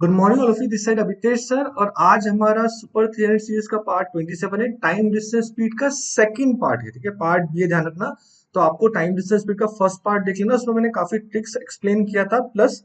Good morning all of you, this side Abhitesh sir. और आज हमारा सुपर 300 सीरीज का पार्ट 27 है। टाइम डिस्टेंस स्पीड का सेकंड पार्ट है, ठीक है। पार्ट ये ध्यान रखना। तो आपको टाइम डिस्टेंस स्पीड का फर्स्ट पार्ट देख लेना, उसमें मैंने काफी ट्रिक्स एक्सप्लेन किया था, प्लस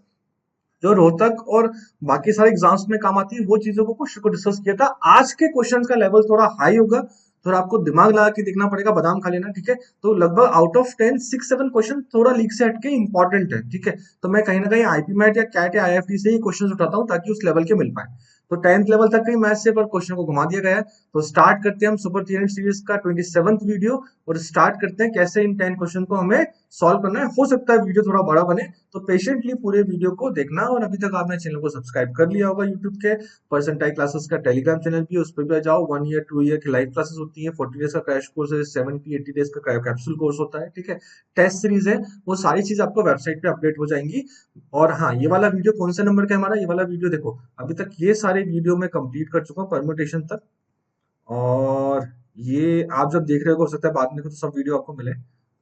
जो रोहतक और बाकी सारे एग्जाम्स में काम आती है वो चीजों को क्वेश्चन को डिस्कस किया था। आज के क्वेश्चन का लेवल थोड़ा हाई होगा, थोड़ा आपको दिमाग लगा के देखना पड़ेगा, बादाम खा लेना, ठीक है। तो लगभग आउट ऑफ 10 6-7 क्वेश्चन थोड़ा लीक से हटके इंपॉर्टेंट है, ठीक है। तो मैं कहीं ना कहीं आईपी मैट या कैट या आईएफटी से ही क्वेश्चन उठाता हूँ ताकि उस लेवल के मिल पाए। तो 10th लेवल तक कहीं मैथ से पर क्वेश्चन को घुमा दिया गया है। तो स्टार्ट करते हैं हम सुपर 300 सीरीज का 27th वीडियो। और स्टार्ट करते हैं कैसे इन 10 क्वेश्चन को हमें सॉल्व करना है। हो सकता है वीडियो थोड़ा बड़ा बने, तो पेशेंटली पूरे वीडियो को देखना। और अभी तक आपने चैनल को सब्सक्राइब कर लिया होगा यूट्यूब के परसेंटाइल क्लासेस का टेलीग्राम चैनल भी, उस पर भी आ जाओ। 1 ईयर 2 ईयर की लाइव क्लासेस होती है, 40 डेज का क्रैश कोर्स है, 70-80 डेज का कैप्सूल कोर्स होता है, ठीक है। टेस्ट सीरीज है, वो सारी चीज आपको वेबसाइट पे अपडेट हो जाएंगी। और हाँ, ये वाला वीडियो कौन सा नंबर का है हमारा, ये वाला वीडियो देखो, अभी तक ये सारे वीडियो मैं कंप्लीट कर चुका हूँ परम्यूटेशन तक। और ये आप जब देख रहे हो सकता है बाद में देखो तो सब वीडियो आपको मिले।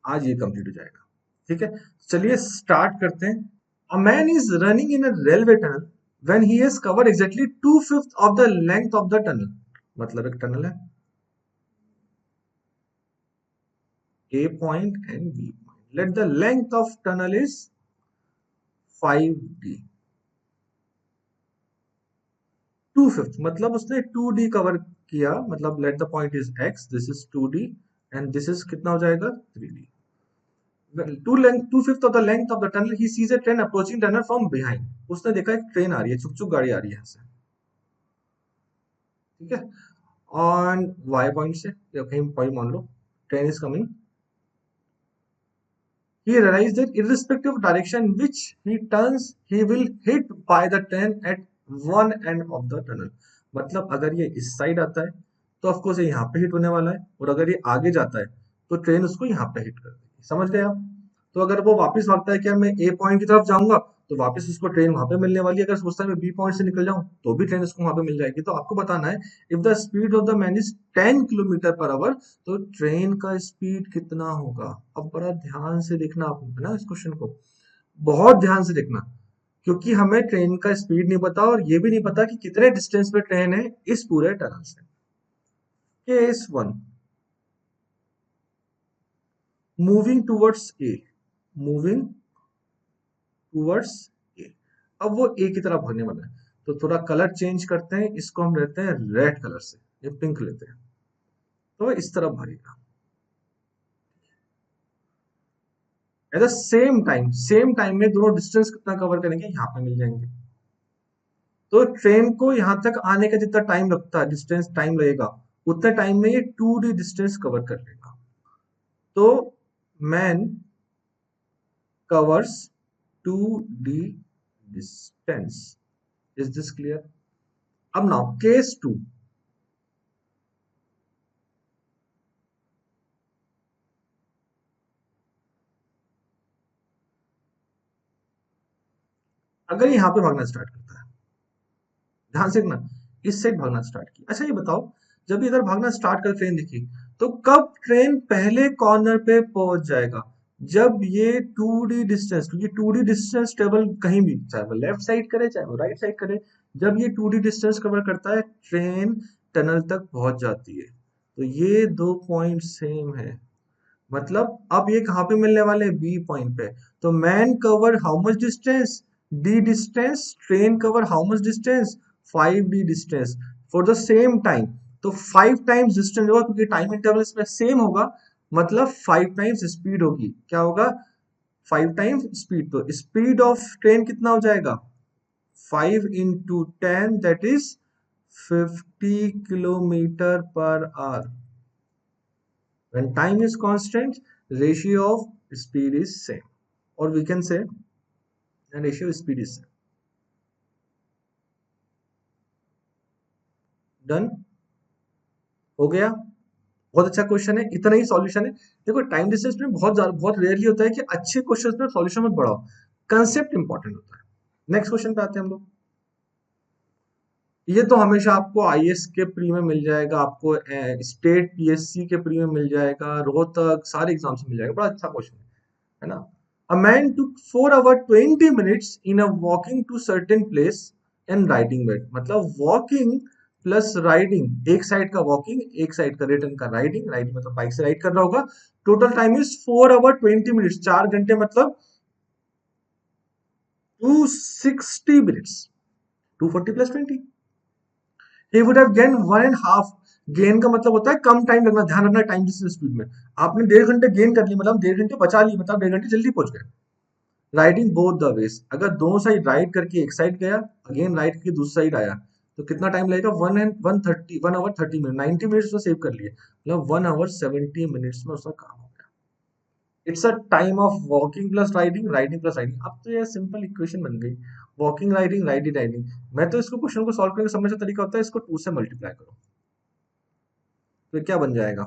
आज ये कंप्लीट हो जाएगा, ठीक है। चलिए स्टार्ट करते हैं। A man is running in a railway tunnel when he has covered exactly 2/5 of the length of the tunnel. मतलब एक टनल है, A point and B point. Let the length of tunnel is 5d। 2/5 मतलब उसने 2d cover किया, मतलब let the point is x, this is 2d and this is कितना हो जाएगा 3d। Two fifth of the length of the tunnel he sees a train approaching tunnel from behind. उसने देखा एक ट्रेन आ रही है, छुक छुक गाड़ी आ रही है यहाँ से, ठीक है। ऑन वाई पॉइंट से या कहीं पॉइंट मान लो, train is coming. He realized that irrespective of direction which he turns, he will hit by the train at one end of the tunnel। मतलब अगर ये इस साइड आता है तो ऑफ कोर्स ये यहाँ पे हिट होने वाला है, और अगर ये आगे जाता है तो ट्रेन उसको यहाँ पे हिट कर देगी। समझ गए आप? तो अगर वो वापस भागता है कि मैं ए पॉइंट की तरफ जाऊंगा, तो वापस उसको ट्रेन वहां पे मिलने वाली है। अगर सोचता है मैं बी पॉइंट से निकल जाऊं, तो भी ट्रेन उसको वहां पे मिल जाएगी। तो आपको बताना है, if the speed of the man is 10 kilometre per hour, तो ट्रेन का स्पीड कितना होगा। अब बड़ा ध्यान से देखना आपको ना इस क्वेश्चन को, बहुत ध्यान से देखना, क्योंकि हमें ट्रेन का स्पीड नहीं पता और ये भी नहीं पता कि कितने डिस्टेंस पे ट्रेन है इस पूरे टनल से। Case 1, moving towards a, moving towards a. अब वो ए की तरफ भागने वाला है, तो थोड़ा कलर चेंज करते हैं, इसको हम लेते हैं रेड कलर से, ये पिंक लेते हैं। तो इस तरफ भागेगा। एट द सेम टाइम में दोनों डिस्टेंस कितना कवर करेंगे, यहाँ पे मिल जाएंगे। तो ट्रेन को यहाँ तक आने का जितना टाइम लगता है, डिस्टेंस टाइम लगेगा, उतने टाइम में ये 2d डिस्टेंस कवर कर लेगा। तो man covers 2d distance. Is this clear? अब नाउ केस 2। अगर यहाँ पे भागना स्टार्ट करता है, ध्यान से देखना, इस साइड भागना स्टार्ट की। अच्छा ये बताओ, जब इधर भागना स्टार्ट कर ट्रेन दिखी, तो कब ट्रेन पहले कॉर्नर पे पहुंच जाएगा? जब ये 2d डिस्टेंस, क्योंकि 2d डिस्टेंस ट्रेवल कहीं भी, चाहे वो लेफ्ट साइड करे चाहे वो राइट साइड करे, जब ये 2d डिस्टेंस कवर करता है, ट्रेन टनल तक पहुंच जाती है। तो ये दो पॉइंट सेम है, मतलब अब ये कहाँ पे मिलने वाले हैं, बी पॉइंट पे। तो man cover how much distance, D distance. Train cover how much distance, 5d distance for the same time. तो 5 टाइम्स डिस्टेंस होगा, क्योंकि टाइम इंटरवल इसमें सेम होगा, मतलब 5 टाइम्स स्पीड होगी। क्या होगा? 5 टाइम्स स्पीड। तो स्पीड ऑफ ट्रेन कितना हो जाएगा, 5 into 10, that is 50 kilometre per our. When time is constant, ratio of speed is same, or we can say the ratio of speed is same. Done? हो गया? बहुत अच्छा question है, इतना ही सॉल्यूशन है। देखो टाइम डिस्टेंस में बहुत रेयरली होता है कि अच्छे क्वेश्चन में सॉल्यूशन मत बढ़ाओ, कंसेप्ट इंपॉर्टेंट होता है। नेक्स्ट क्वेश्चन पे आते हैं हम लोग। ये तो हमेशा आपको आईएएस के प्री में मिल जाएगा, आपको स्टेट पीएससी के प्री में मिल जाएगा, रोहतक सारे एग्जाम से मिल जाएगा। बड़ा अच्छा क्वेश्चन है ना? A man took 4 hours 20 minutes in a walking to certain place and riding bet, मतलब वॉकिंग प्लस राइडिंग, एक साइड का वॉकिंग, एक साइड का रिटर्न का राइडिंग, राइडिंग मतलब बाइक से राइड कर रहा होगा। Total time is 4 hour 20 minutes, 4 घंटे मतलब 260 minutes, 240 + 20, he would have gained 1.5। Gain का मतलब होता है कम टाइम लगना, ध्यान रखना टाइम डिस्टेंस स्पीड में। आपने 1.5 घंटे गेन कर ली, मतलब 1.5 घंटे बचा ली, मतलब 1.5 घंटे जल्दी पहुंच गए। राइडिंग बोथ द वेज, अगर दोनों साइड राइड करके एक साइड गया, अगेन राइड करके दूसरी साइड आया, तो कितना टाइम लगेगा? 1 आवर 30 मिनट, 90 मिनट्स तो सेव कर लिए, मतलब 1 आवर 70 मिनट्स में उसका काम हो गया। It's a time of walking plus riding, riding plus riding. अब तो ये सिंपल इक्वेशन बन गई, वॉकिंग राइडिंग, राइडिंग राइडिंग। मैं तो इसको क्वेश्चन को सॉल्व करने का समझ का तरीका होता है, इसको 2 से मल्टीप्लाई करो, तो क्या बन जाएगा?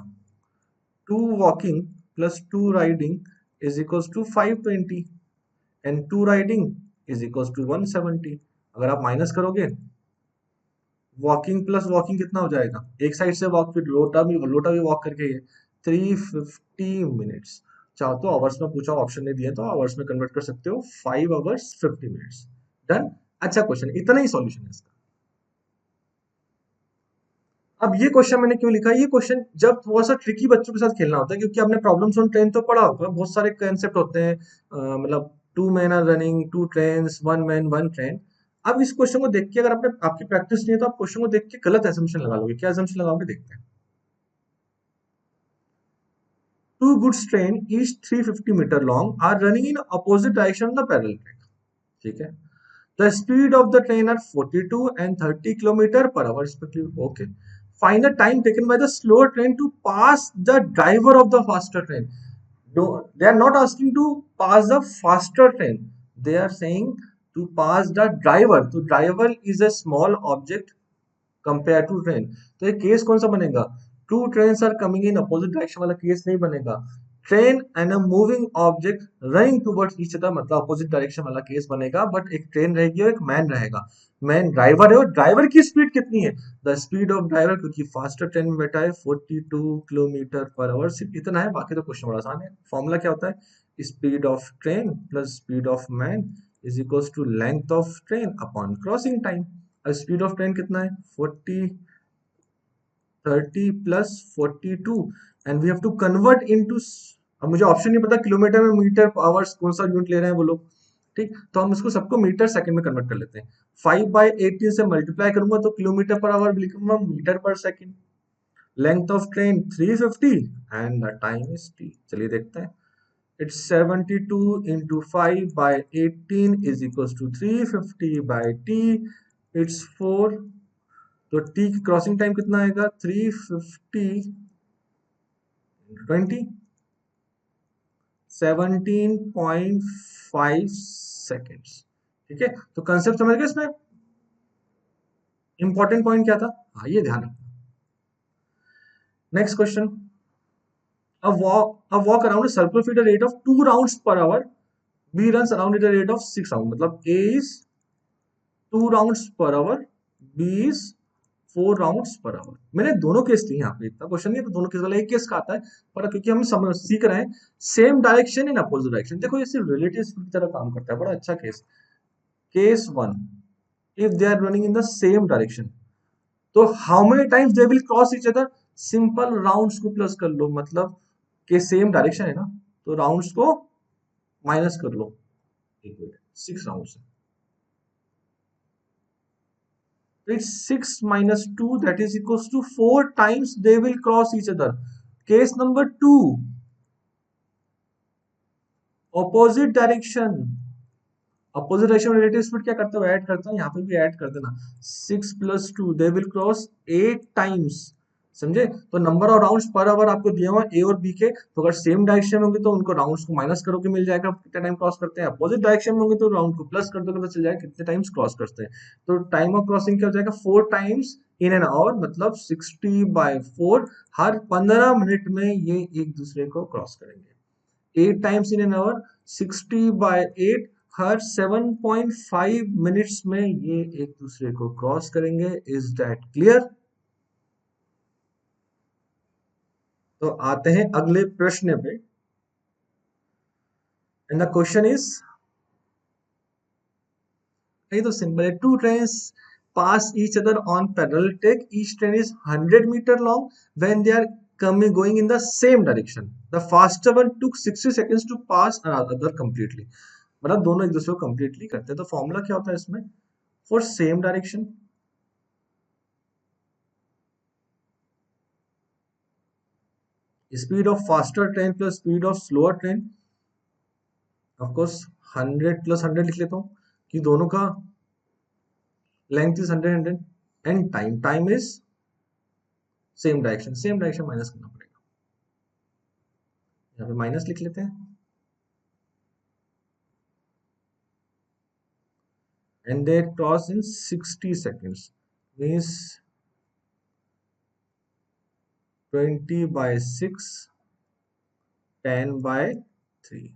2 walking plus 2 riding is equals to 520 and 2 riding is equals to 170। अगर आप माइनस करोगे, वॉकिंग प्लस वॉकिंग कितना हो जाएगा? एक साइड से वॉक, फिर लोटा भी वॉक करके ये 350 मिनट्स। चाहो तो आवर्स में पूछा, ऑप्शन नहीं दिया तो आवर्स में कन्वर्ट कर सकते हो, 5 आवर्स 50 मिनट्स। डन। अच्छा क्वेश्चन, इतना ही सॉल्यूशन है इसका। अब ये क्वेश्चन मैंने क्यों लिखा, ये क्वेश्चन जब थोड़ा सा ट्रिकी बच्चों के साथ खेलना होता है, क्योंकि आपने प्रॉब्लम्स ऑन ट्रेन तो पढ़ा होगा, बहुत सारे कंसेप्ट होते हैं, मतलब 2 man are running 2 train, 1 man 1 train. अब इस क्वेश्चन को देख के, अगर आपने आपकी प्रैक्टिस नहीं है तो आप क्वेश्चन को देख के गलत एजम्पशन लगा लोगे। क्या एजम्पशन लगाओगे, देखते हैं। Two goods train each 350 metre long are running in opposite direction on the parallel track. ठीक है, the speed of the train are 42 and 30 kilometer per hour respectively. Okay. Find the time taken by the slower train to pass the driver of the faster train. No, they are not asking to pass the faster train. They are saying to pass the driver. So driver is a small object compared to train. तो ये case कौन सा बनेगा? Two trains are coming in opposite direction वाला case नहीं बनेगा। Train and a moving object running towards each other, मतलब opposite direction वाला केस बनेगा। बट एक ट्रेन रहेगी और एक मैन रहेगा। मैन ड्राइवर है, और ड्राइवर की स्पीड कितनी है? द स्पीड ऑफ ड्राइवर, क्योंकि फास्टर ट्रेन में बैठा है 42 किलोमीटर पर आवर, सिर्फ इतना है, बाकी तो क्वेश्चन बड़ा आसान है। फॉर्मूला क्या होता है? Speed of train plus speed of man is equals to length of train upon crossing time. Speed of train कितना है? 40 30 + 42, and we have to convert into, अब मुझे ऑप्शन नहीं पता किलोमीटर में, मीटर आवर्स कौन सा यूनिट ले रहे हैं वो लोग। ठीक, तो हम इसको सबको मीटर सेकंड में कन्वर्ट कर लेते हैं। 5/18 से मल्टीप्लाई करूंगा तो किलोमीटर पर आवर भी लिखूंगा मीटर पर second. Length of train 350 and the time is T. चलिए देखते हैं। It's 72 into 5/18 is equals to 350/t। It's 4, तो टी की क्रॉसिंग टाइम कितना आएगा? 350 × 20, 17.5 सेकेंड्स। ठीक है, तो कंसेप्ट समझ गए इसमें? इंपॉर्टेंट पॉइंट क्या था? हाँ, ये ध्यान रखना। Next question. a walk around a circle with a rate of 2 rounds per hour, b runs around at a rate of 6 rounds, मतलब a is 2 rounds per hour, b is 4 rounds per hour। मैंने दोनों case लिए यहाँ पे, इतना question नहीं है तो दोनों केस वाला एक केस का आता है, पर क्योंकि हम समझ सीख रहे हैं same direction in opposite direction. देखो ये सिर्फ रिलेटिव स्पीड की तरह काम करता है, बड़ा अच्छा case. Case 1, if they are running in the same direction, तो how many times they will cross each other? Simple rounds को प्लस कर लो, मतलब के सेम डायरेक्शन है ना, तो राउंड्स को माइनस कर लो। 6 rounds, it's 6 minus 2, that is equals to 4 times they will cross each other. Case number 2, opposite direction। Opposite direction में रिलेटिव स्पीड क्या करते हो? ऐड करते हो, यहाँ पे भी ऐड कर देना। 6 + 2 दे विल क्रॉस 8 टाइम्स। समझे? तो number of rounds per hour आपको दिया हुआ ए और बी के, तो अगर सेम डायरेक्शन में होंगे तो उनको राउंड्स को माइनस करोगे, मिल जाएगा कितना टाइम क्रॉस करते हैं। अपोजिट डायरेक्शन में होंगे तो राउंड को प्लस कर दोगे तो चल जाएगा कितने टाइम्स क्रॉस करते हैं। तो टाइम ऑफ क्रॉसिंग क्या हो जाएगा? 4 टाइम्स इन एन आवर, मतलब 60/4। हर 15 मिनट में ये एक दूसरे को क्रॉस करेंगे। 8 times in an hour, 60/8, her 7.5 minutes में ये एक दूसरे को क्रॉस करेंगे। Is that clear? तो आते हैं अगले प्रश्न पे, एंड द क्वेश्चन इज ये तो सिंपल है, two trains pass each other on parallel track. Each train is 100 meter long when they are coming going in the same direction. The faster one took 60 seconds to pass another completely. मतलब दोनों एक दूसरे को completely करते हैं। तो formula क्या होता है इसमें? For same direction, speed of faster train plus speed of slower train, of course 100 plus 100 लिख लेता हूँ कि दोनों का length is 100 and time is same direction minus करना पड़ेगा, यहाँ पे माइनस लिख लेते हैं, and they cross in 60 seconds means 20 by 6, 10 by 3.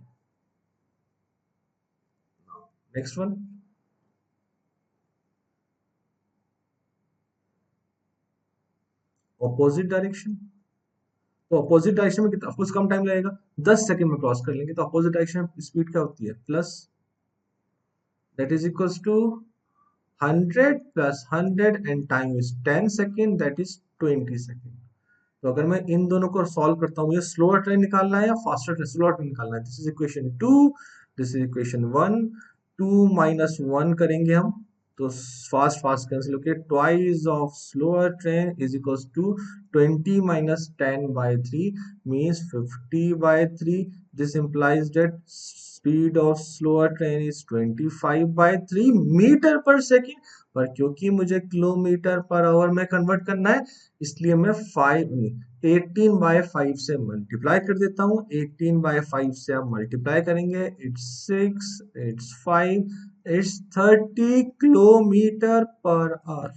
Next one, opposite direction. तो ऑपोजिट डायरेक्शन में कितना, कुछ कम टाइम लगेगा, 10 सेकंड में क्रॉस कर लेंगे। तो ऑपोजिट डायरेक्शन में स्पीड क्या होती है, plus that is equals to 100 plus 100 and time is 10 second, that is 20 second। तो अगर मैं इन दोनों को सॉल्व करता हूँ, मुझे स्लोअर ट्रेन निकालना है या फास्टर ट्रेन, स्लोअर ट्रेन निकालना है। This is equation 2, this is equation 1, 2 minus 1 करेंगे हम, तो फास्ट फास्ट कैंसिल होके twice of slower train is equals to 20 minus 10 by 3 means 50 by 3। This implies that speed of slower train is 25 by 3 metre पर second, पर क्योंकि मुझे kilometre per our में convert करना है, इसलिए मैं 18 बाय 5 से मल्टीप्लाई कर देता हूँ। 18 बाय 5 से आप मल्टीप्लाई करेंगे, it's 6, it's 5, it's 30 kilometre per hour.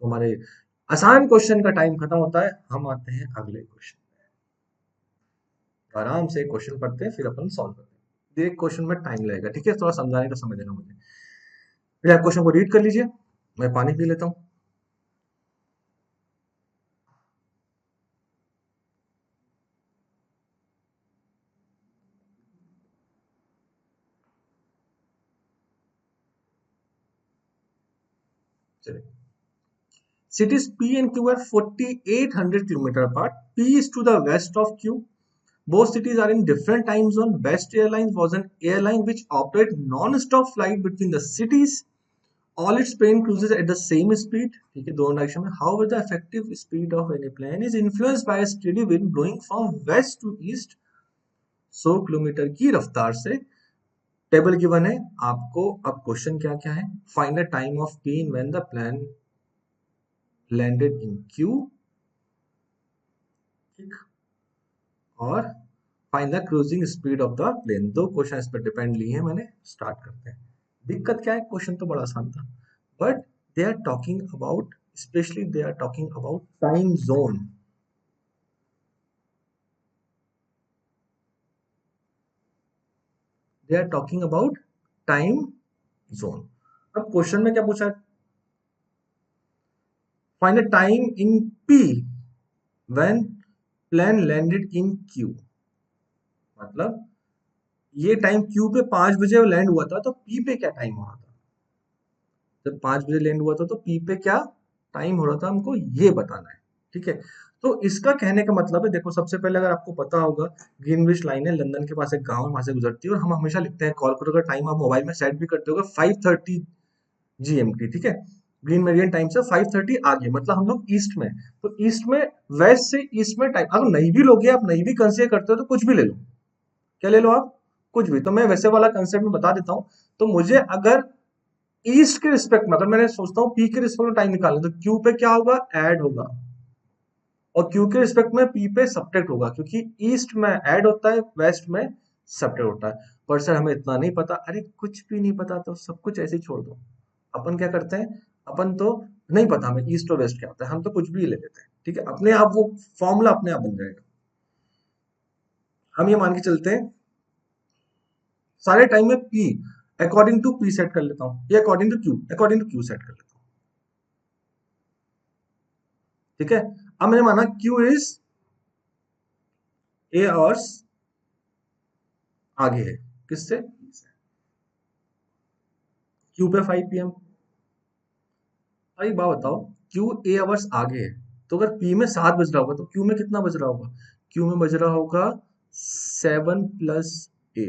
तो हमारे आसान क्वेश्चन का टाइम खत्म होता है, हम आते हैं अगले क्वेश्चन। आराम से क्वेश्चन पढ़ते हैं, फिर अपन सॉल्व करते हैं। एक क्वेश्चन में टाइम लगेगा, ठीक है, थोड़ा समझाने का समय देना मुझे। फिर आप क्वेश्चन को रीड कर लीजिए, मैं पानी पी लेता हूँ। चलिए, cities P and Q are 4800 kilometer apart. P is to the west of Q. Both cities are in different time zone. Best Airlines was an airline which operate non-stop flight between the cities. All its plane cruises at the same speed. ठीक है, दोनों direction में। However, the effective speed of any plane is influenced by a steady wind blowing from west to east 100 kilometre की रफ्तार से। Table given है आपको। अब क्वेश्चन क्या क्या है, find the time of P when the plane landed in Q, ठीक, और find the cruising speed of the plane. दो क्वेश्चन इस पर डिपेंड लिए हैं मैंने। स्टार्ट करते हैं। दिक्कत क्या है, क्वेश्चन तो बड़ा आसान था, but they are talking about, specially they are talking about time zone. They are talking about time zone. अब क्वेश्चन में क्या पूछा है, find the time in P when plane landed in Q. मतलब ये टाइम क्यू पे 5 बजे land हुआ था, तो पी पे क्या टाइम हो रहा था। जब 5 बजे लैंड हुआ था तो पी पे क्या टाइम हो रहा था, हमको ये बताना है, ठीक है। तो इसका कहने का मतलब है, देखो सबसे पहले अगर आपको पता होगा, ग्रीनविच लाइन है, लंदन के पास एक गांव है, वहां से गुजरती है, और हम हमेशा लिखते हैं कैलकुलेटर का टाइम आप मोबाइल में सेट भी करते होगे 5:30 GMT, ठीक है। ग्रीन मेरिडियन टाइम से 5:30 आगे, मतलब हम लोग ईस्ट में। तो ईस्ट में, वेस्ट से ईस्ट में टाइम, अगर नहीं भी लोगे, आप नहीं भी कंसीडर करते हो तो कुछ भी ले लो। क्या ले लो आप, कुछ भी। तो मैं वैसे वाला कंसेप्ट में बता देता हूँ। तो मुझे अगर ईस्ट के रिस्पेक्ट में, अगर मैंने सोचता हूँ पी के रिस्पेक्ट में टाइम निकालना, तो क्यू पे क्या होगा, ऐड होगा, और क्यू के रिस्पेक्ट में पी पे सब्ट्रैक्ट होगा, क्योंकि ईस्ट में ऐड होता है, वेस्ट में सब्ट्रैक्ट होता है। पर सर हमें इतना नहीं पता, अरे कुछ भी नहीं पता तो सब कुछ ऐसे ही छोड़ दो। अपन क्या करते हैं, अपन तो नहीं पता हमें ईस्ट और वेस्ट क्या होता है, हम तो कुछ भी ले लेते हैं, ठीक है, अपने आप वो फॉर्मूला अपने आप बन जाएगा। हम ये मान के चलते हैं सारे टाइम में P according to P set कर लेता हूँ, या अकॉर्डिंग टू क्यू सेट कर लेता हूँ, ठीक है। अब मैंने माना क्यू इज ए आवर्स आगे है, किससे, P से। क्यू पे 5 PM। भाई बात बताओ, क्यू ए आवर्स आगे है, तो अगर पी में 7 बज रहा होगा तो क्यू में कितना बज रहा होगा? क्यू में बज रहा होगा 7 + A।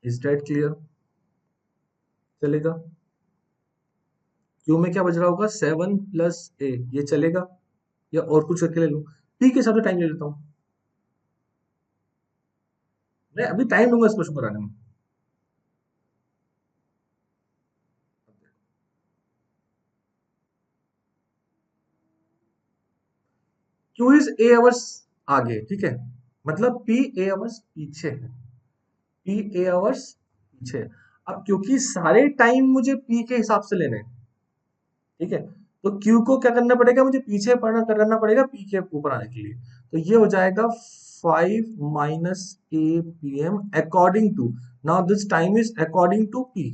Is that clear? चलेगा? क्यू में क्या बज रहा होगा? 7 + A। ये चलेगा? या और कुछ करके ले लूं? पी के हिसाब से टाइम ले लेता हूँ। मैं अभी टाइम लूंगा इस क्वेश्चन कराने में। क्यू इज ए आवर्स आगे, ठीक है, मतलब पी ए आवर्स पीछे है। पी ए आवर्स पीछे है। अब क्योंकि सारे टाइम मुझे पी के हिसाब से लेने हैं, ठीक है, तो क्यू को क्या करना पड़ेगा? मुझे पीछे पढ़ना करना पड़ेगा पी के ऊपर आने के लिए। तो ये हो जाएगा 5 - A PM according to, now this time is according to P.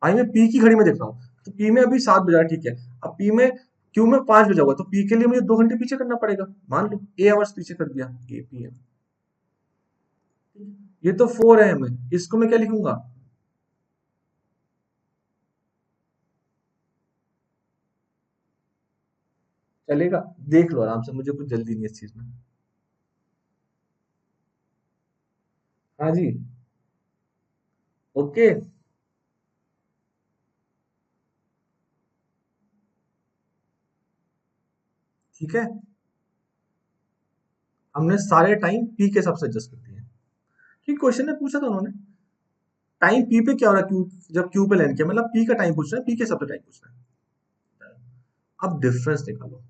भाई मैं पी की घड़ी में देख रहा हूँ, तो पी में अभी 7 बजा, ठीक है। अब पी में, क्यू में 5 बजा हुआ, तो पी के लिए मुझे 2 घंटे पीछे करना पड़ेगा। मान लो ए आवर्स पीछे कर दिया, APM। ये तो 4 AM है, इसको मैं क्या लिखूंगा? चलेगा? देख लो आराम से, मुझे कुछ जल्दी नहीं है इस चीज में। हाँ जी। ओके। ठीक है, हमने सारे टाइम पी के हिसाब से एडजस्ट कर दिए। ठीक, क्वेश्चन में पूछा था उन्होंने, टाइम पी पे क्या हो रहा है, क्यू जब क्यू पे लैंड किया, मतलब पी का टाइम पूछ रहा है, पी के हिसाब से टाइम पूछ रहा है। अब डिफरेंस निकालो।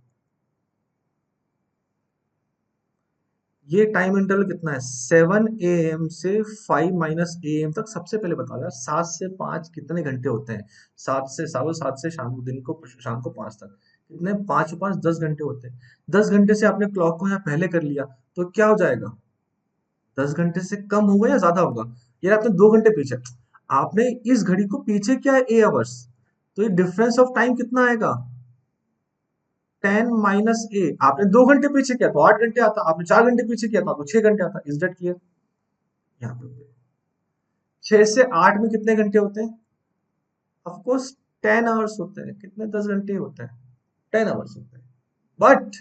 ये टाइम इंटरवल कितना है? 7 AM से 5 - AM तक। सबसे पहले बता दो, 7 से 5 कितने घंटे होते हैं? 7 से शाम को, दिन को, शाम को 5 तक, कितने? 5 और 5 10 घंटे होते हैं। 10 घंटे से आपने क्लॉक को यहाँ पहले कर लिया, तो क्या हो जाएगा? 10 घंटे से कम होगा या ज्यादा होगा? यार आपने 2 घंटे पीछे, आपने इस घड़ी को पीछे किया है A आवर्स, तो ये डिफरेंस ऑफ टाइम कितना आएगा? 10 - A। आपने 2 घंटे पीछे किया तो 8 घंटे आता, आपने 4 घंटे पीछे किया तो आपको 6 घंटे आता। Is that clear? यहाँ पे 6 से 8 में कितने घंटे होते हैं? ऑफकोर्स 10 आवर्स होते हैं। कितने? 10 घंटे होते हैं। 10 आवर्स होते हैं। बट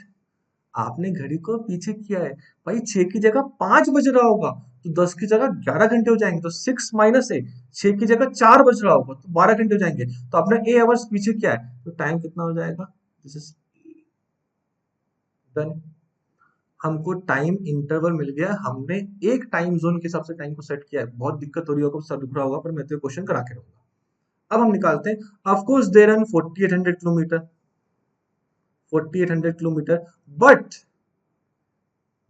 आपने घड़ी को पीछे किया है, भाई 6 की जगह 5 बज रहा होगा, तो 10 की जगह 11 घंटे हो जाएंगे, तो 6 - A। 6 की जगह 4 बज रहा होगा, तो 12 घंटे हो जाएंगे। तो आपने A आवर्स पीछे किया है, तो टाइम कितना हो जाएगा? This is done. हमको टाइम इंटरवल मिल गया, हमने एक टाइम जोन के हिसाब से टाइम को सेट किया है। बहुत दिक्कत हो रही होगा, सब दिख रहा होगा, पर मैं तो क्वेश्चन करा के रहूंगा। अब हम निकालते हैं। Of course they run 4800 kilometre, 4800 kilometre, but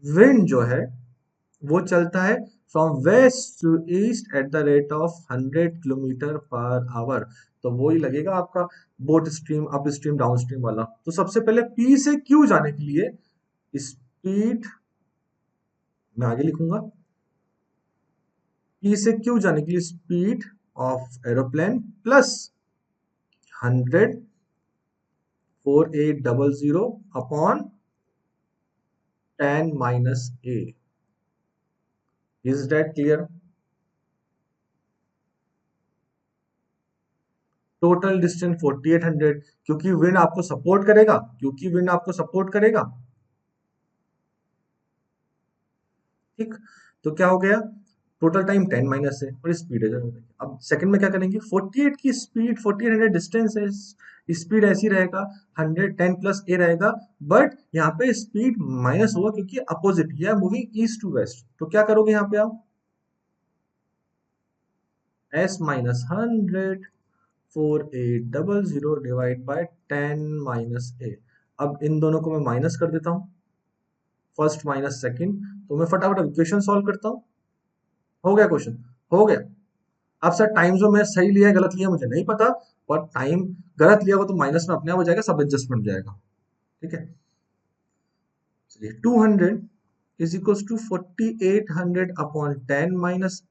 wind जो है वो चलता है from west to east at the rate of 100 km/h। तो वो ही लगेगा आपका boat stream, upstream, downstream वाला। तो सबसे पहले पी से क्यू जाने के लिए स्पीड मैं आगे लिखूंगा। पी से क्यू जाने के लिए speed of aeroplane plus 100 4800 upon 10 - A। Is that clear? Total distance 4800, क्योंकि विंड आपको सपोर्ट करेगा, क्योंकि विंड आपको सपोर्ट करेगा। ठीक, तो क्या हो गया? टोटल टाइम 10 - है और स्पीड है। अब सेकंड में क्या करेंगे? 48 की स्पीड, 4800 डिस्टेंस है, स्पीड ऐसी रहेगा, 110 + A रहेगा। बट यहाँ पे स्पीड माइनस होगा क्योंकि अपोजिट, यह मूविंग ईस्ट टू वेस्ट। तो क्या करोगे यहाँ पे आप? S - 100 4800 divide by 10 - A। अब इन दोनों को मैं माइनस कर देता हूँ, फर्स्ट माइनस सेकंड। तो मैं फटाफट इक्वेशन सॉल्व करता हूँ। हो गया क्वेश्चन? हो गया। अब सर टाइम जो मैं सही लिया है गलत लिया मुझे नहीं पता, पर टाइम गलत लिया हो तो माइनस में अपने आप हो जाएगा, सब एडजस्टमेंट हो जाएगा। ठीक है, चलिए 200 is equal to 4800 upon 10 -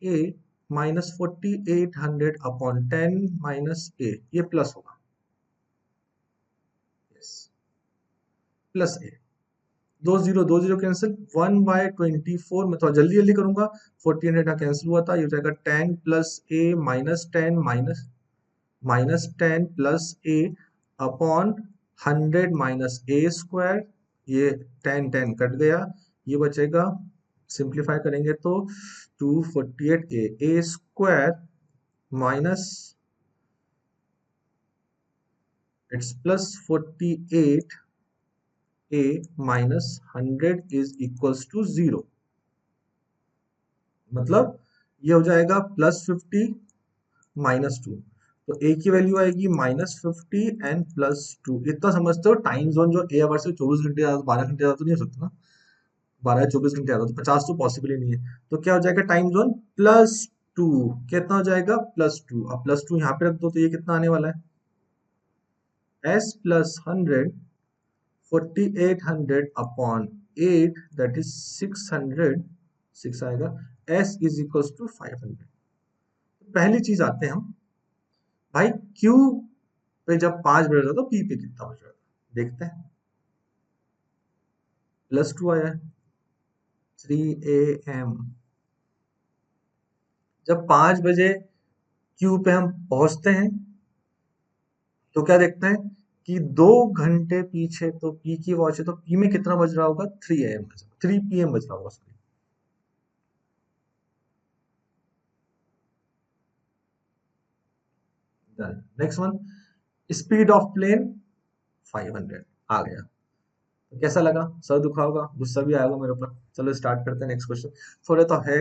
A minus 4800 upon 10 - A, ये प्लस होगा। Yes, plus A। दो जीरो कैंसिल, 1/24 मैं थोड़ा जल्दी जल्दी करूंगा। 1400 यहाँ कैंसिल हुआ था, ये हो जाएगा 10 प्लस ए माइनस 10 माइनस 10 प्लस ए अपॉन 100 माइनस ए स्क्वायर। ये 10 10 कट गया, ये बचेगा, सिंप्लीफाई करेंगे तो 248 a square minus its plus 48 a minus 100 is equals to 0। मतलब ये हो जाएगा +50 -2। तो ए की वैल्यू आएगी -50 एंड +2। इतना समझते हो टाइम जोन जो ए आवर से 24 घंटे ज्यादा 12 घंटे ज्यादा तो नहीं हो सकता ना, 12 या 24 घंटे ज्यादा, तो 50 तो पॉसिबल ही नहीं है। तो क्या हो जाएगा टाइम जोन +2। कितना हो जाएगा +2। अब +2 यहाँ पे रख दो तो ये कितना आने वाला है, s plus 100 4800 upon 8 that is 600, 6 आएगा, s इज इक्वल टू 500। पहली चीज आते हैं हम, भाई Q पे जब 5 बज रहा था तो P पे कितना बज रहा था, देखते हैं। +2 आया है, 3 AM। जब 5 बजे Q पे हम पहुंचते हैं तो क्या देखते हैं कि 2 घंटे पीछे तो P की वॉच है, तो P में कितना बज रहा होगा, 3 AM बज रहा, 3 PM बज रहा होगा। Next one, speed of plane 500 आ गया। तो कैसा लगा, सर दुखा होगा, गुस्सा भी आएगा मेरे ऊपर। चलो स्टार्ट करते हैं नेक्स्ट क्वेश्चन। थोड़े तो है,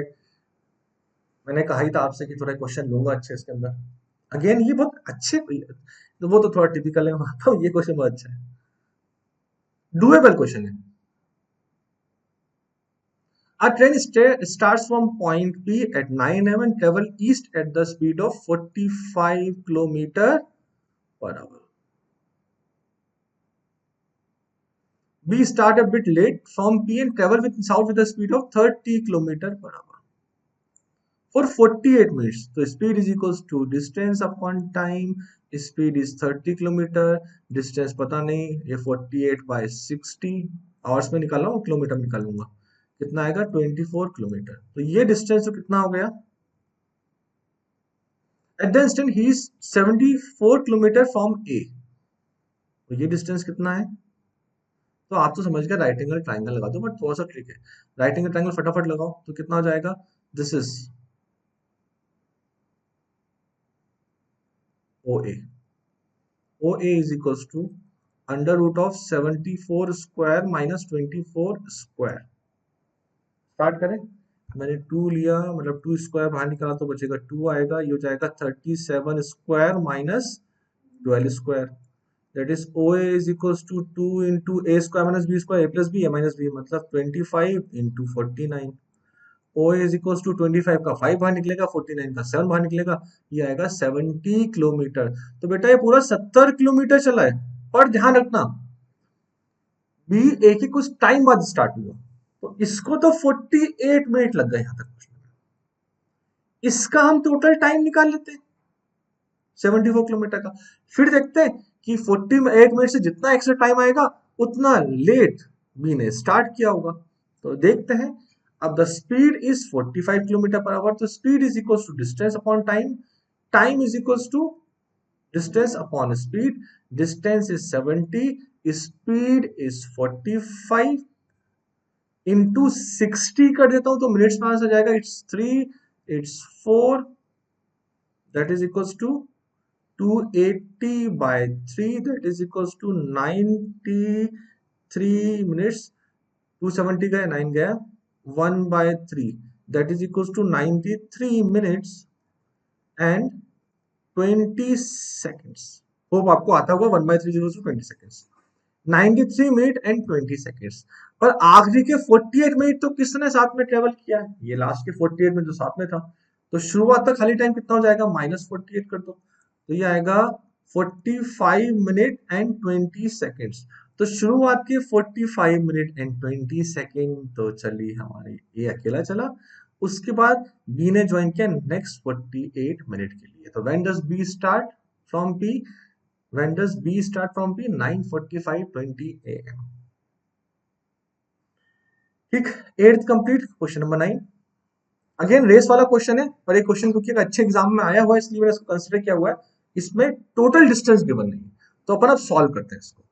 मैंने कहा ही था आपसे कि थोड़ा क्वेश्चन लूंगा अच्छे इसके अंदर। अगेन ये बहुत अच्छे, तो वो तो थोड़ा टिपिकल है, मानता हूँ, ये क्वेश्चन बहुत अच्छा है, डुएबल क्वेश्चन है। A train starts from point P at 9 AM and travel east at the speed of 45 kilometer per hour. B start a bit late from P and travel with south with a speed of 30 kilometer per hour for 48 minutes. So speed is equals to distance upon time. Speed is 30 kilometer. Distance पता नहीं, ये 48/60 hours में निकाला हूँ, kilometre निकालूंगा, कितना आएगा 24 kilometre. तो ये डिस्टेंस तो कितना हो गया, एट द इंस्टेंट ही इज 74 किलोमीटर फ्रॉम ए। तो ये डिस्टेंस कितना है, तो आप तो समझ गए, राइट एंगल ट्राइंगल लगा दो, बट थोड़ा सा ट्रिक है, राइट एंगल ट्राइंगल फटाफट लगाओ तो कितना हो जाएगा, this is O A. O A is equals to under root of 74 square minus 24 square. Start करें, मैंने 2 लिया, मतलब 2 स्क्वायर बाहर निकाला तो बचेगा 2 आएगा, ये हो जाएगा 37 square minus 12 square. That is O A is equals to 2 into A square minus B square, A plus B A minus B, मतलब 25 into 49। O is equals to 25 का 5 बाहर निकलेगा, 49 का 7 बाहर निकलेगा, ये आएगा 70 किलोमीटर। तो बेटा ये पूरा 70 किलोमीटर चला है। पर ध्यान रखना, बी ए के कुछ टाइम बाद स्टार्ट हुआ, तो इसको तो 48 मिनट लग गए यहां तक। इसका हम टोटल टाइम निकाल लेते हैं 74 किलोमीटर का। फिर देखते हैं कि 48 मिनट से जितना एक्स्ट्रा टाइम आएगा उतना लेट बी ने स्टार्ट किया होगा। तो देखते हैं, अब the speed is 45 kilometre per hour, तो speed is equal to distance upon time, time is equal to distance upon speed, distance is 70, speed is 45 into 60 कर देता हूं तो मिनट्स में आंसर जाएगा, it's 3, it's 4, that is equal to 280/3, that is equals to 93 minutes। 270 गया, 9 गया, 1/3 that is equals to 93 minutes and 20 seconds। Hope आपको आता होगा 1/3 equals to 20 seconds। 93 minute and 20 seconds. पर आखिरी के 48 मिनट तो किसने साथ में ट्रेवल किया है, ये लास्ट के 48 मिनट जो साथ में था। तो शुरुआत तक खाली टाइम कितना हो जाएगा, -48 कर दो, तो ये आएगा 45 मिनट एंड 20 सेकेंड्स। तो शुरुआत के 45 मिनट एंड 20 सेकेंड तो चली हमारी, ये अकेला चला। उसके बाद बी ने ज्वाइन किया नेक्स्ट 48 मिनट के लिए। तो when does B start from P, when does B start from P? 9:45 20 AM। ठीक, 8th complete. Question number 9 again race वाला क्वेश्चन है, पर एक क्वेश्चन क्योंकि एक अच्छे एग्जाम में आया हुआ है इसलिए मैंने इसको कंसिडर किया हुआ है। इसमें टोटल डिस्टेंस गिवन नहीं है, तो अपन अब सॉल्व करते हैं इसको।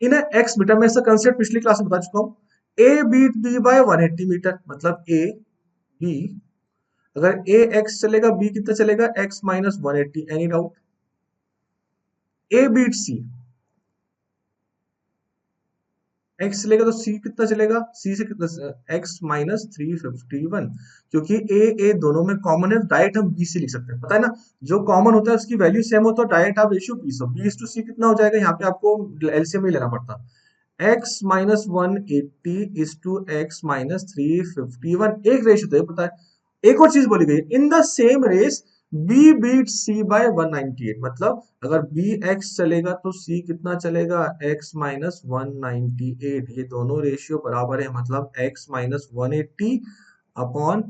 इन एक्स मीटर में, इसका कंसेप्ट पिछली क्लास में बता चुका हूँ। ए बीट बी बाय 180 मीटर, मतलब ए बी, अगर ए एक्स चलेगा बी कितना चलेगा, X minus 180। Any doubt? A beat C, X चलेगा तो सी कितना चलेगा, सी से कितना, एक्स माइनस 351। क्योंकि ए दोनों में कॉमन है, डायरेक्ट हम बी से लिख सकते हैं, पता है ना, जो कॉमन होता है उसकी वैल्यू सेम होता है, डायरेक्ट आप रेशियो बी टू सी कितना हो जाएगा, यहाँ पे आपको एलसीएम ही लेना पड़ता। X minus 180 is to X minus 351, एक रेशियो तो ये पता है। एक और चीज बोली गई, in the same race B beat C by 198, मतलब अगर बी एक्स चलेगा तो सी कितना चलेगा, एक्स माइनस 198। ये दोनों रेशियो बराबर है, मतलब X minus 180 upon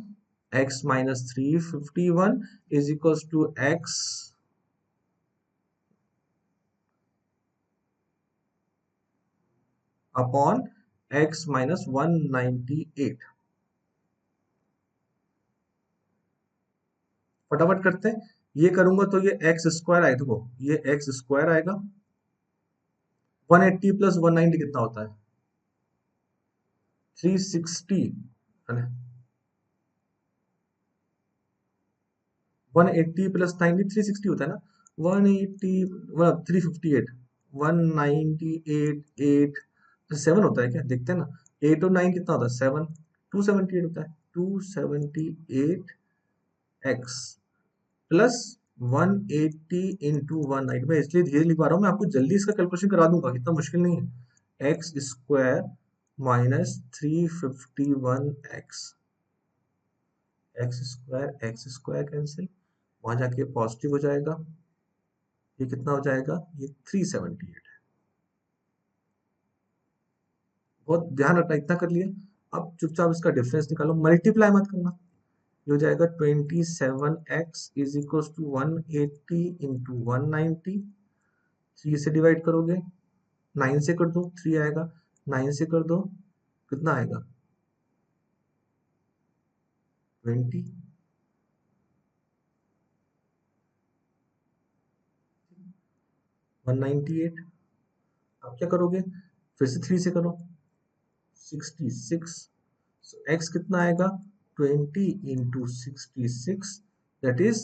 X minus 351 is equal to X upon X minus 198। फटाफट करते हैं, ये करूंगा तो ये एक्स स्क्वायर आएगा, देखो ये एक्स स्क्वायर आएगा, 180 प्लस 190 कितना होता है, 360 है ना, 180 प्लस 90 360 होता है ना, 180 मतलब 358, 198 8 7 होता है क्या, देखते हैं ना, 8 और 9 कितना होता है, 7, 278 होता है, 278 एक्स प्लस 180 इंटू 190। मैं इसलिए धीरे लिख पा रहा हूँ, मैं आपको जल्दी इसका कैलकुलेशन करा दूंगा, इतना मुश्किल नहीं है। X square minus 351 x, x square cancel, वहां जाके पॉजिटिव हो जाएगा, ये कितना हो जाएगा, ये 378 है। बहुत ध्यान रखना, इतना कर लिया। अब चुपचाप इसका डिफरेंस निकालो, मल्टीप्लाई मत करना। ये हो जाएगा 27x is equal to 180 into 190, 3 से डिवाइड करोगे, 9 से कर दो 3 आएगा, 9 से कर दो कितना आएगा, 20, 198। अब क्या करोगे, फिर से 3 से करो, 66। सो x कितना आएगा, 20 इंटू 66, दैट इज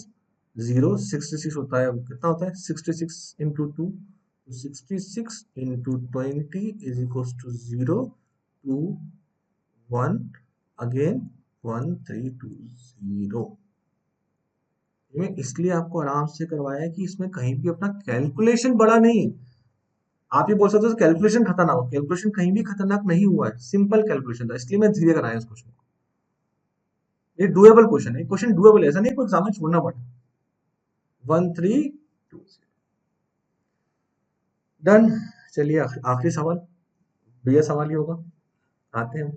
0, 66 होता है, कितना होता है 66 into 2, 66 into 20 is equal to 0 2 1 again 1320। मैं इसलिए आपको आराम से करवाया है कि इसमें कहीं भी अपना कैलकुलेशन बड़ा नहीं। आप ये बोल सकते हो कैलकुलेशन खतरनाक हो, कैलकुलेशन कहीं भी खतरनाक नहीं हुआ है, सिंपल कैलकुलेशन था, इसलिए मैं धीरे कराया इस क्वेश्चन को। ये डुएबल क्वेश्चन है, क्वेश्चन डुएबल है, ऐसा नहीं कोई एग्जाम में छोड़ना पड़े। 1320 डन। चलिए आखिरी सवाल, बढ़िया सवाल ही होगा, आते हैं।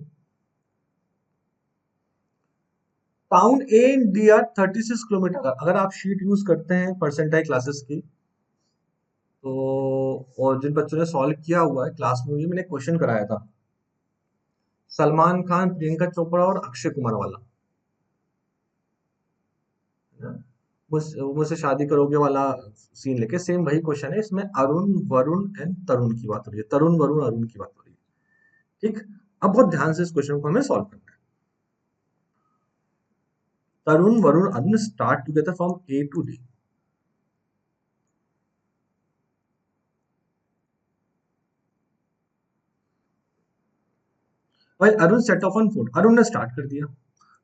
टाउन ए इन डी आर 36 किलोमीटर, अगर आप शीट यूज करते हैं परसेंटाइल क्लासेस की तो, और जिन बच्चों ने सॉल्व किया हुआ है क्लास में, ये मैंने क्वेश्चन कराया था, सलमान खान प्रियंका चोपड़ा और अक्षय कुमार वाला, मुझसे शादी करोगे वाला सीन लेके, सेम वही क्वेश्चन है, इसमें अरुण वरुण एंड तरुण की बात हो रही है, तरुण वरुण अरुण की बात हो रही है। ठीक, अब बहुत ध्यान से इस क्वेश्चन को हमें सॉल्व करना है। Tarun Varun Arun start together from A to D. While Arun set off on foot, Arun ने स्टार्ट कर दिया।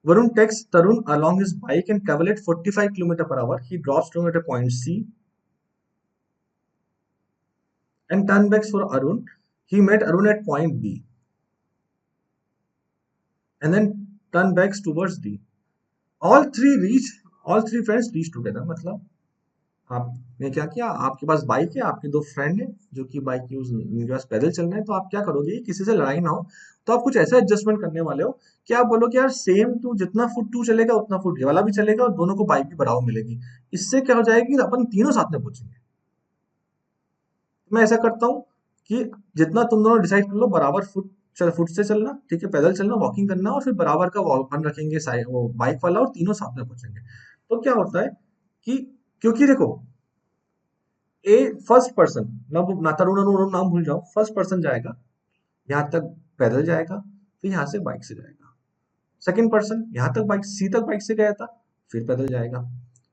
Varun takes Tarun along his bike and travel at 45 km per hour. He drops Tarun at a point C and turn back for Arun. He met Arun at point B and then turn back towards D. All three friends reach together. मतलब आपने क्या किया, आपके पास bike है, आपके दो friend है जो कि बाइक यूज, उनके पास पैदल चलना है, तो आप क्या करोगे, किसी से लड़ाई ना हो तो आप कुछ ऐसा एडजस्टमेंट करने वाले हो कि आप बोलो कि यार सेम तू जितना फुट तू चलेगा उतना फुट ये वाला भी चलेगा और दोनों को बाइक भी बराबर मिलेगी। इससे क्या हो जाएगी, अपन तीनों साथ में पहुंचेंगे। मैं ऐसा करता हूँ कि जितना तुम दोनों डिसाइड कर लो बराबर फुट चल फुट से चलना, ठीक है, पैदल चलना, वॉकिंग करना, और फिर बराबर का वन रखेंगे वो बाइक वाला, और तीनों साथ में पहुंचेंगे। तो क्या होता है कि, क्योंकि देखो, ए फर्स्ट पर्सन, ना तरुण अरुण नाम भूल जाओ, फर्स्ट पर्सन जाएगा यहाँ तक, पैदल जाएगा, फिर यहाँ से बाइक से जाएगा। सेकंड पर्सन यहाँ तक बाइक, सी तक बाइक से गया था, फिर पैदल जाएगा।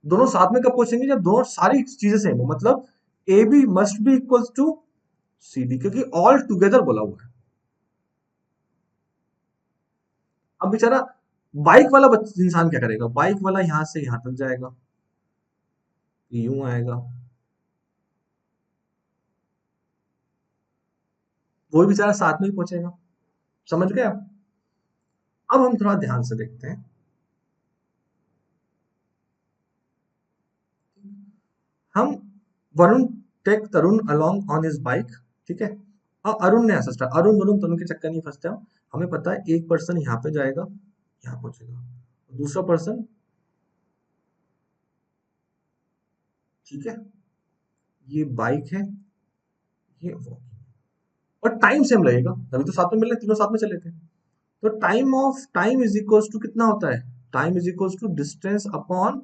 दोनों साथ में कब पहुंचेंगे, जब दोनों सारी चीजें सेम हो, मतलब A B must be equal to C D, क्योंकि ऑल टुगेदर बोला हुआ है। अब बेचारा बाइक वाला इंसान क्या करेगा, बाइक वाला यहां से यहां तक जाएगा, यूं आएगा, वो भी बेचारा साथ में ही पहुंचेगा। समझ गए आप? अब हम थोड़ा ध्यान से देखते हैं। हम, Varun take Tarun along on his bike, ठीक है, और अरुण ने ऐसा स्टार्ट, अरुण वरुण तरुण के चक्कर नहीं फंसते हो। हमें पता है एक पर्सन यहाँ पे जाएगा, यहाँ पहुंचेगा, दूसरा पर्सन, ठीक है, ये बाइक है, ये वॉकिंग, और टाइम सेम लगेगा, तभी तो साथ में मिल रहे, तीनों साथ में चले थे। तो टाइम इज इक्वल्स टू कितना होता है, time is equals to distance upon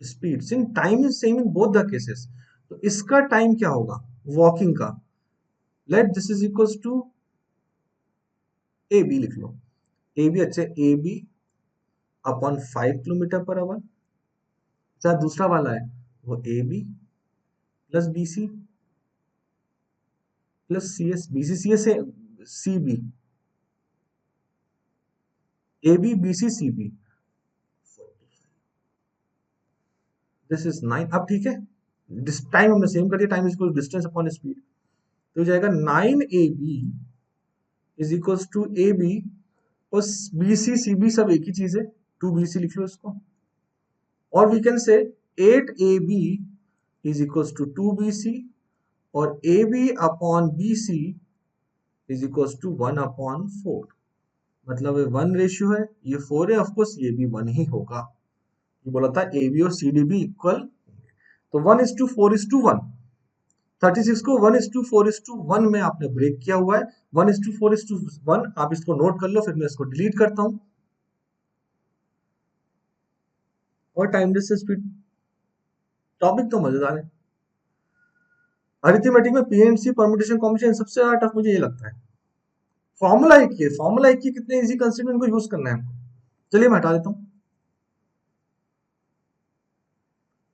speed, since time is same in both the cases. तो इसका टाइम क्या होगा, वॉकिंग का, let this is equals to A B, लिख लो ए बी, अच्छे, A B upon 5 kilometre per hour. चाहे दूसरा वाला है वो A B plus B C plus C S, B C C S से C B, A B B C C B, this is 9। अब ठीक है, टाइम हमने सेम कर दिया, time is equal distance upon speed, तो हो जाएगा 9 AB is equals to A B, और बी सी सी बी सब एक ही चीज है, 2 BC लिख लो इसको, और वी कैन से 8 AB is equals to 2 BC, और A B upon B C is equals to 1/4। मतलब ये 1 रेशियो है, ये 4 है, ऑफकोर्स ये भी 1 ही होगा। ये बोला था ए बी और सी डी भी इक्वल, तो 1:4:1, 36 को 1:4:1 में आपने ब्रेक किया हुआ है। 1:4:1, आप इसको नोट कर लो, फिर मैं इसको डिलीट करता हूं। और टाइम डिस्टेंस स्पीड, टॉपिक तो मजेदार है। अरिथमेटिक में पीएनसी, परम्यूटेशन, कॉम्बिनेशन, सबसे ज्यादा टफ मुझे ये लगता है। फॉर्मूला एक ही, कितने इजी कंसेप्ट इनको यूज करना है हमको। चलिए मैं हटा देता हूँ,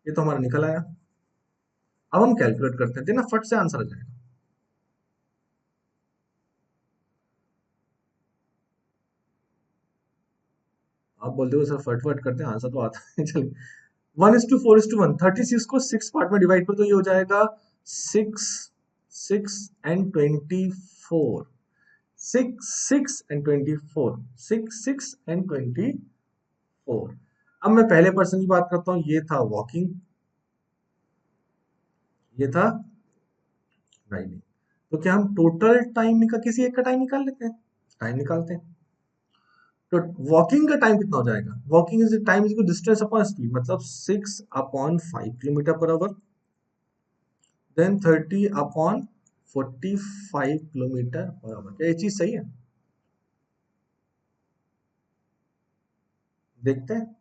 ये तो हमारा निकल आया। अब हम कैलकुलेट करते हैं, देना फट से आंसर आ जाएगा। आप बोलते हो सर फट करते हैं, आंसर तो आता है। चलिए, 1:4:1, 36 को 6 पार्ट में डिवाइड कर तो ये हो जाएगा 6, 6 and 24, 6 and 24। अब मैं पहले पर्सन की बात करता हूँ, ये था वॉकिंग, ये था राइडिंग। तो क्या हम टोटल टाइम निकाल, किसी एक का टाइम निकाल लेते हैं, टाइम निकालते हैं। तो वॉकिंग का टाइम कितना हो जाएगा, walking is time is distance upon speed, मतलब 6/5 kilometre per hour, then 30/45 kilometre per hour. क्या ये चीज सही है? देखते हैं।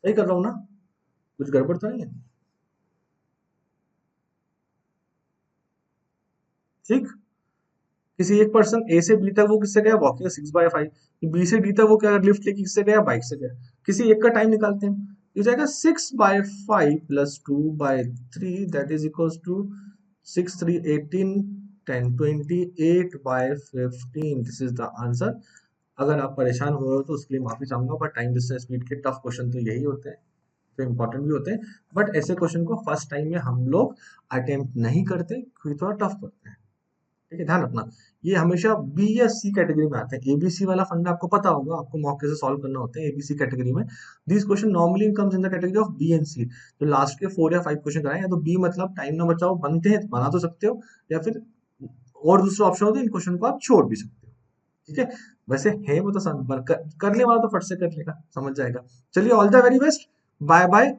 सही कर रहा हूँ ना, कुछ गड़बड़ तो नहीं है? ठीक, किसी एक पर्सन ए से बी तक वो किससे गया, वॉकिंग 6/5, बी से डी तक वो क्या लिफ्ट लेके किससे गया, बाइक से गया। किसी एक का टाइम निकालते हैं, ये हो जाएगा 6/5 plus 2/3, that is equals to 6 3 18 10 20 8/15। This is the answer. अगर आप परेशान हो रहे हो तो उसके लिए माफी चाहूंगा, पर टाइम डिस्टेंस स्पीड के टफ क्वेश्चन तो यही होते हैं, तो इम्पोर्टेंट भी होते हैं। बट ऐसे क्वेश्चन को फर्स्ट टाइम में हम लोग अटेम्प्ट नहीं करते, क्योंकि थोड़ा टफ करते हैं। ठीक है, ध्यान रखना। ये हमेशा बी या सी कैटेगरी में आते हैं। एबीसी वाला फंडा आपको पता होगा, आपको मौके से सॉल्व करना होता है एबीसी कैटेगरी में। This question normally comes in the category of B and C. तो लास्ट के 4 या 5 क्वेश्चन आए, या तो बी मतलब टाइम ना बचाओ, बनते हैं बना तो सकते हो, या फिर और दूसरा ऑप्शन होता है, इन क्वेश्चन को आप छोड़ भी सकते हो। ठीक है, वैसे है वो तो करने वाला तो फट से कर लेगा, समझ जाएगा। चलिए, all the very best, bye bye.